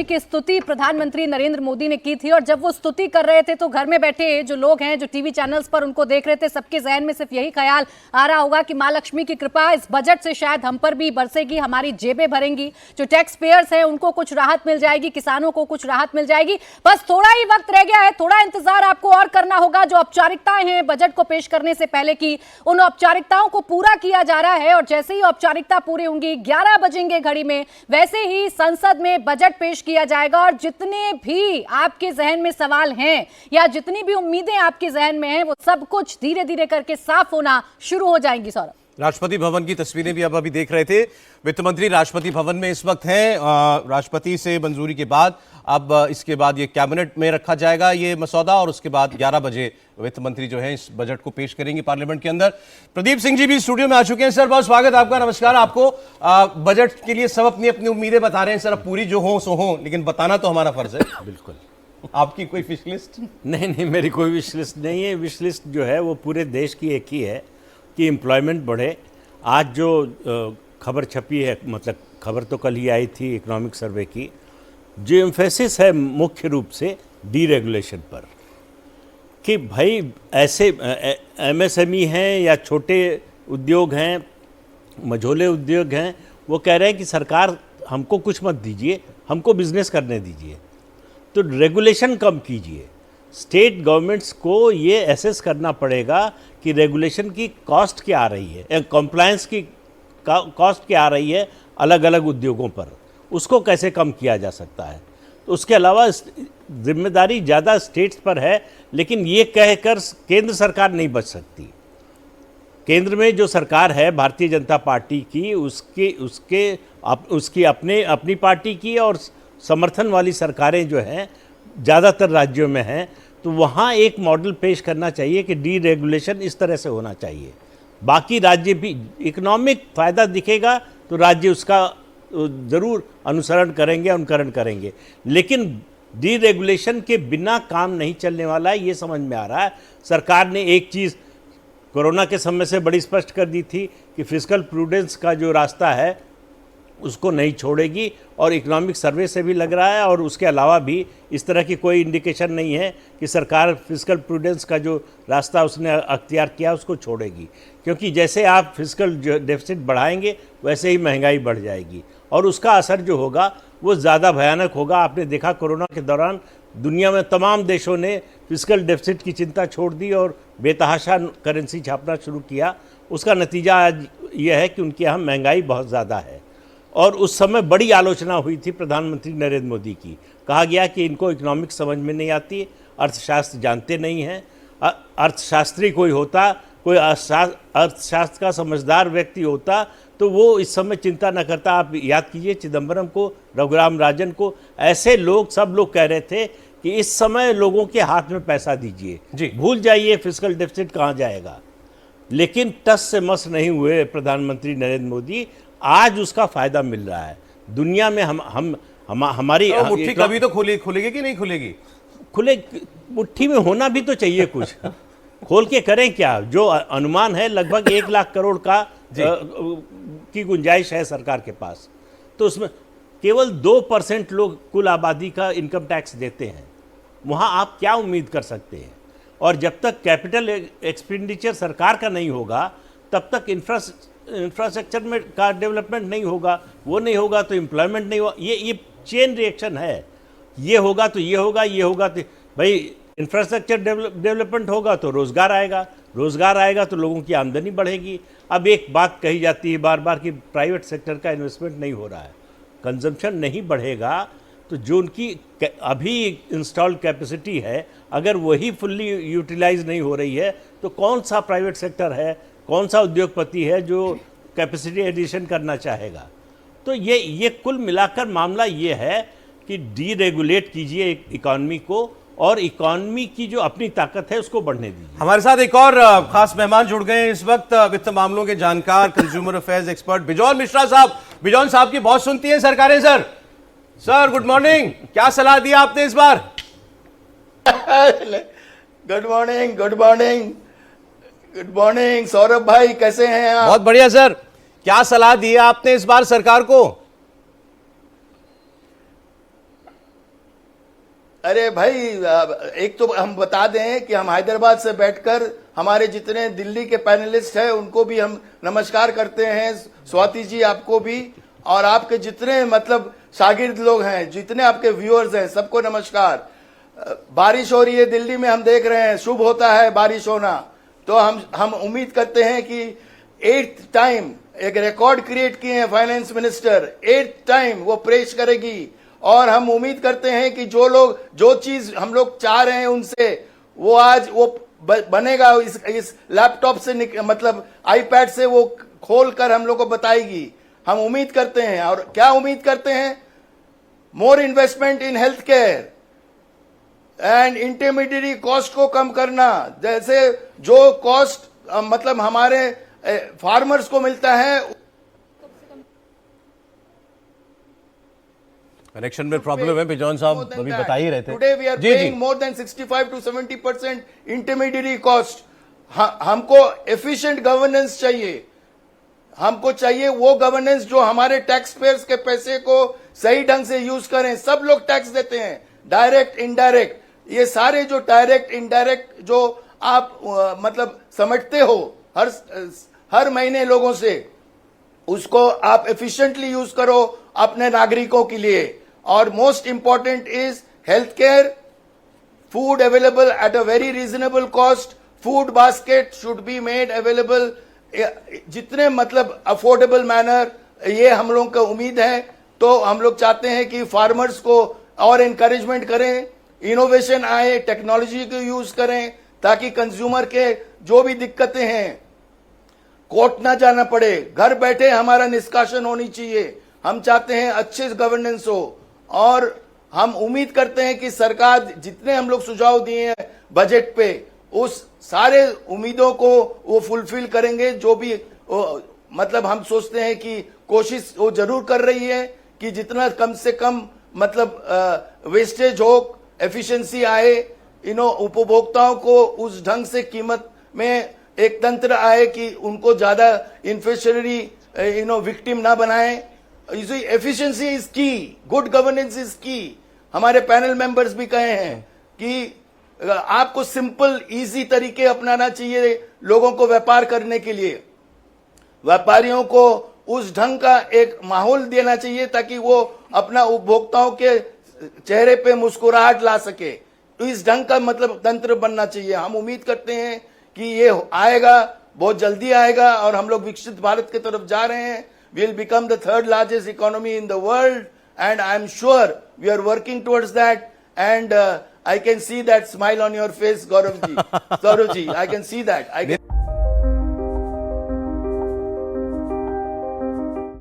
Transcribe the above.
की स्तुति प्रधानमंत्री नरेंद्र मोदी ने की थी और जब वो स्तुति कर रहे थे तो घर में बैठे जो लोग हैं, जो टीवी चैनल्स पर उनको देख रहे थे, सबके जहन में सिर्फ यही ख्याल आ रहा होगा कि मां लक्ष्मी की कृपा इस बजट से शायद हम पर भी बरसेगी, हमारी जेबें भरेंगी, जो टैक्स पेयर्स हैं उनको कुछ राहत मिल जाएगी, किसानों को कुछ राहत मिल जाएगी। बस थोड़ा ही वक्त रह गया है, थोड़ा इंतजार आपको और करना होगा। जो औपचारिकताएं हैं बजट को पेश करने से पहले की, उन औपचारिकताओं को पूरा किया जा रहा है और जैसे ही औपचारिकता पूरी होंगी, 11 बजेंगे घड़ी में, वैसे ही संसद में बजट पेश किया जाएगा और जितने भी आपके जहन में सवाल हैं या जितनी भी उम्मीदें आपके जहन में हैं, वो सब कुछ धीरे धीरे करके साफ होना शुरू हो जाएंगी। सौरभ, राष्ट्रपति भवन की तस्वीरें भी अभी देख रहे थे। वित्त मंत्री राष्ट्रपति भवन में इस वक्त हैं। राष्ट्रपति से मंजूरी के बाद अब इसके बाद ये कैबिनेट में रखा जाएगा ये मसौदा और उसके बाद 11 बजे वित्त मंत्री जो है इस बजट को पेश करेंगे पार्लियामेंट के अंदर। प्रदीप सिंह जी भी स्टूडियो में आ चुके हैं। सर, बहुत स्वागत है आपका। नमस्कार आपको। बजट के लिए सब अपनी अपनी उम्मीदें बता रहे हैं सर, अब पूरी जो हो सो हो, लेकिन बताना तो हमारा फर्ज है। बिल्कुल। आपकी कोई विश लिस्ट? नहीं, मेरी कोई विश लिस्ट नहीं है। विश लिस्ट जो है वो पूरे देश की एक ही है कि एम्प्लॉयमेंट बढ़े। आज जो खबर छपी है, मतलब खबर तो कल ही आई थी इकोनॉमिक सर्वे की, जो एम्फेसिस है मुख्य रूप से डीरेगुलेशन पर, कि भाई ऐसे एमएसएमई हैं या छोटे उद्योग हैं, मझोले उद्योग हैं, वो कह रहे हैं कि सरकार हमको कुछ मत दीजिए, हमको बिजनेस करने दीजिए, तो रेगुलेशन कम कीजिए। स्टेट गवर्नमेंट्स को ये एसेस करना पड़ेगा कि रेगुलेशन की कॉस्ट क्या आ रही है, कंप्लायंस की कॉस्ट क्या आ रही है अलग अलग उद्योगों पर, उसको कैसे कम किया जा सकता है। तो उसके अलावा जिम्मेदारी ज़्यादा स्टेट्स पर है, लेकिन ये कहकर केंद्र सरकार नहीं बच सकती। केंद्र में जो सरकार है भारतीय जनता पार्टी की, उसकी अपनी पार्टी की और समर्थन वाली सरकारें जो हैं ज़्यादातर राज्यों में हैं, तो वहाँ एक मॉडल पेश करना चाहिए कि डीरेगुलेशन इस तरह से होना चाहिए। बाकी राज्य भी इकोनॉमिक फ़ायदा दिखेगा तो राज्य उसका ज़रूर अनुसरण करेंगे, अनुकरण करेंगे, लेकिन डीरेगुलेशन के बिना काम नहीं चलने वाला है, ये समझ में आ रहा है। सरकार ने एक चीज़ कोरोना के समय से बड़ी स्पष्ट कर दी थी कि फिस्कल प्रूडेंस का जो रास्ता है उसको नहीं छोड़ेगी, और इकोनॉमिक सर्वे से भी लग रहा है और उसके अलावा भी इस तरह की कोई इंडिकेशन नहीं है कि सरकार फिस्कल प्रूडेंस का जो रास्ता उसने अख्तियार किया उसको छोड़ेगी, क्योंकि जैसे आप फिस्कल डेफिसिट बढ़ाएंगे वैसे ही महंगाई बढ़ जाएगी और उसका असर जो होगा वो ज़्यादा भयानक होगा। आपने देखा कोरोना के दौरान दुनिया में तमाम देशों ने फिस्कल डेफिसिट की चिंता छोड़ दी और बेतहाशा करेंसी छापना शुरू किया। उसका नतीजा आज यह है कि उनके यहाँ महंगाई बहुत ज़्यादा है और उस समय बड़ी आलोचना हुई थी प्रधानमंत्री नरेंद्र मोदी की। कहा गया कि इनको इकोनॉमिक्स समझ में नहीं आती, अर्थशास्त्र जानते नहीं हैं। अर्थशास्त्री कोई होता, कोई अर्थशास्त्र का समझदार व्यक्ति होता तो वो इस समय चिंता न करता। आप याद कीजिए चिदम्बरम को, रघुराम राजन को, ऐसे लोग, सब लोग कह रहे थे कि इस समय लोगों के हाथ में पैसा दीजिए जी, भूल जाइए फिस्कल डेफिसिट कहाँ जाएगा। लेकिन टस से मस नहीं हुए प्रधानमंत्री नरेंद्र मोदी। आज उसका फायदा मिल रहा है दुनिया में। हमारी मुट्ठी कभी तो खुलेगी कि नहीं खुलेगी? खुले मुट्ठी में होना भी तो चाहिए कुछ। खोल के करें क्या? जो अनुमान है लगभग 1 लाख करोड़ का की गुंजाइश है सरकार के पास, तो उसमें केवल 2% लोग कुल आबादी का इनकम टैक्स देते हैं। वहाँ आप क्या उम्मीद कर सकते हैं? और जब तक कैपिटल एक्सपेंडिचर सरकार का नहीं होगा तब तक इंफ्रास्ट्रक्चर में का डेवलपमेंट नहीं होगा, वो नहीं होगा तो एम्प्लॉयमेंट नहीं होगा। ये चेन रिएक्शन है। ये होगा तो ये होगा, ये होगा तो भाई इंफ्रास्ट्रक्चर डेवलपमेंट होगा तो रोज़गार आएगा, रोज़गार आएगा तो लोगों की आमदनी बढ़ेगी। अब एक बात कही जाती है बार बार कि प्राइवेट सेक्टर का इन्वेस्टमेंट नहीं हो रहा है, कंजम्पशन नहीं बढ़ेगा, तो जो उनकी अभी इंस्टॉल्ड कैपेसिटी है अगर वही फुल्ली यूटिलाइज नहीं हो रही है तो कौन सा प्राइवेट सेक्टर है, कौन सा उद्योगपति है जो कैपेसिटी एडिशन करना चाहेगा? तो ये कुल मिलाकर मामला ये है कि डीरेगुलेट कीजिए इकॉनमी को और इकॉनमी की जो अपनी ताकत है उसको बढ़ने दीजिए। हमारे साथ एक और खास मेहमान जुड़ गए हैं इस वक्त, वित्त मामलों के जानकार, consumer affairs expert bison Mishra साहब। बिजॉन साहब की बहुत सुनती है सरकारें। सर गुड मॉर्निंग, क्या सलाह दी आपने इस बार? Good morning, good morning, good morning Saurabh भाई, कैसे हैं आप? बहुत बढ़िया सर। क्या सलाह दी है आपने इस बार सरकार को? अरे भाई, एक तो हम बता दें कि हम हैदराबाद से बैठकर हमारे जितने दिल्ली के पैनलिस्ट हैं उनको भी हम नमस्कार करते हैं, स्वाति जी आपको भी, और आपके जितने मतलब शागिर्द लोग हैं, जितने आपके व्यूअर्स हैं, सबको नमस्कार। बारिश हो रही है दिल्ली में, हम देख रहे हैं, शुभ होता है बारिश होना। तो हम उम्मीद करते हैं कि 8th टाइम एक रिकॉर्ड क्रिएट किए हैं फाइनेंस मिनिस्टर, 8th टाइम वो पेश करेगी, और हम उम्मीद करते हैं कि जो चीज हम लोग चाह रहे हैं उनसे, वो आज वो बनेगा। इस लैपटॉप से मतलब आईपैड से वो खोल कर हम लोग को बताएगी। हम उम्मीद करते हैं, और क्या उम्मीद करते हैं? More investment in health care and intermediate cost को कम करना। जैसे जो कॉस्ट मतलब हमारे फार्मर्स को मिलता है, कनेक्शन में प्रॉब्लम है, बिजॉन साहब अभी बता ही रहे थे। Today we are paying more than 65 to 70% intermediary cost. हमको एफिशिएंट गवर्नेंस चाहिए, हमको चाहिए वो गवर्नेंस जो हमारे टैक्स पेयर्स के पैसे को सही ढंग से यूज करें। सब लोग टैक्स देते हैं, डायरेक्ट इनडायरेक्ट, ये सारे जो डायरेक्ट इनडायरेक्ट जो आप मतलब समझते हो हर महीने लोगों से, उसको आप एफिशिएंटली यूज करो अपने नागरिकों के लिए। और most important is health care, food available at a very reasonable cost, food basket should be made available जितने मतलब अफोर्डेबल मैनर, ये हम लोग का उम्मीद है। तो हम लोग चाहते हैं कि फार्मर्स को और एनकरेजमेंट करें, इनोवेशन आए, टेक्नोलॉजी को यूज करें, ताकि कंज्यूमर के जो भी दिक्कतें हैं कोर्ट ना जाना पड़े, घर बैठे हमारा निष्कासन होनी चाहिए। हम चाहते हैं अच्छे गवर्नेंस हो, और हम उम्मीद करते हैं कि सरकार जितने हम लोग सुझाव दिए हैं बजट पे, उस सारे उम्मीदों को वो फुलफिल करेंगे। जो भी मतलब हम सोचते हैं कि कोशिश वो जरूर कर रही है कि जितना कम से कम मतलब वेस्टेज हो, एफिशिएंसी आए, उपभोक्ताओं को उस ढंग से कीमत में एक तंत्र आए कि उनको ज्यादा इन्फ्लेशनरी विक्टिम ना बनाए। एफिशिएंसी इज की, गुड गवर्नेंस इज की। हमारे पैनल मेंबर्स भी कहे हैं कि आपको सिंपल इजी तरीके अपनाना चाहिए लोगों को व्यापार करने के लिए। व्यापारियों को उस ढंग का एक माहौल देना चाहिए ताकि वो अपना उपभोक्ताओं के चेहरे पे मुस्कुराहट ला सके। तो इस ढंग का मतलब तंत्र बनना चाहिए। हम उम्मीद करते हैं कि ये आएगा, बहुत जल्दी आएगा, और हम लोग विकसित भारत की तरफ जा रहे हैं। We'll become the third largest economy in the world, and I'm sure we are working towards that. And I can see that smile on your face, Gaurav ji. Gaurav ji, I can see that.